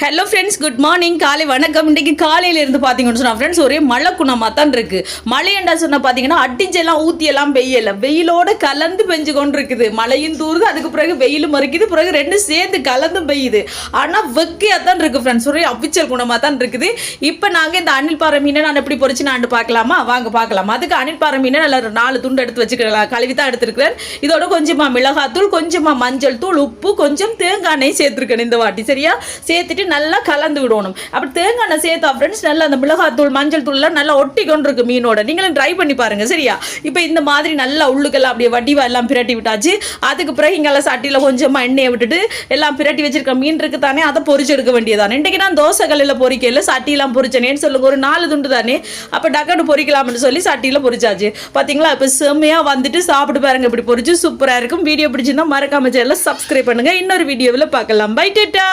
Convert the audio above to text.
Hello friends, good morning, காலை வணக்கம். இன்றைக்கி காலையிலேருந்து பார்த்தீங்கன்னு சொன்னால் ஃப்ரெண்ட்ஸ் ஒரே மழை குணமாக தான் இருக்குது. மழையண்டா சொன்னால் பார்த்தீங்கன்னா அடிஞ்செல்லாம் ஊற்றியெல்லாம் பெய்யலை, வெயிலோடு கலந்து பெஞ்சு கொண்டு இருக்குது. மழையும் தூருது, அதுக்கு பிறகு வெயிலும் மறுக்குது, பிறகு ரெண்டும் சேர்ந்து கலந்தும் பெய்யுது. ஆனால் வெக்கையாக தான் இருக்குது ஃப்ரெண்ட்ஸ், ஒரே அவிச்சல் குணமாக தான் இருக்குது. இப்போ நாங்கள் இந்த அணில் பாறை மீனை நான் எப்படி பொறிச்சு நான் பார்க்கலாமா? வாங்க பார்க்கலாம். அதுக்கு அணில் பாறை மீனை நல்லா 4 துண்டு எடுத்து வச்சுக்கலாம், கழுவி தான் எடுத்துருக்கிறேன். இதோட கொஞ்சமாக மிளகாத்தூள், கொஞ்சமாக மஞ்சள் தூள், உப்பு, கொஞ்சம் தேங்காய் எண்ணெய் சேர்த்துருக்கேன் இந்த வாட்டி. சரியா? சேர்த்துட்டு நல்லா கலந்து விடணும். அப்படி தேங்காய் எண்ணெய் சேர்த்தா ஃப்ரெண்ட்ஸ் நல்லா அந்த மிளகாத்தூள் மஞ்சள் தூள்லாம் நல்லா ஒட்டி கொண்டு இருக்கு மீனோட. நீங்களும் ட்ரை பண்ணி பாருங்க. சரியா? இப்போ இந்த மாதிரி நல்லா உள்ளுக்கெல்லாம் அப்படியே வடிவா எல்லாம் பிரட்டி விட்டாச்சு. அதுக்கு பிறகு இங்கெல்லாம் சட்டியில் கொஞ்சமாக எண்ணெயை விட்டுட்டு எல்லாம் பிரட்டி வச்சிருக்க மீன் இருக்கு தானே, அதை பொரிச்சு எடுக்க வேண்டியதானே. இன்றைக்கு நான் தோசை கல்லில் பொரிக்கல, சட்டியெல்லாம் பொரிச்சேனேன்னு சொல்லுங்க. ஒரு 4 துண்டு தானே, அப்போ டக்குன்னு பொரிக்கலாம்னு சொல்லி சட்டியில் பொரிச்சாச்சு. பார்த்தீங்களா? இப்போ செம்மையாக வந்துட்டு சாப்பிட்டு பாருங்க, இப்படி பொரிச்சு சூப்பராக இருக்கும். வீடியோ பிடிச்சிருந்தா மறக்காம சேனலை சப்ஸ்கிரைப் பண்ணுங்க. இன்னொரு வீடியோவில் பார்க்கலாம். பை டாடா.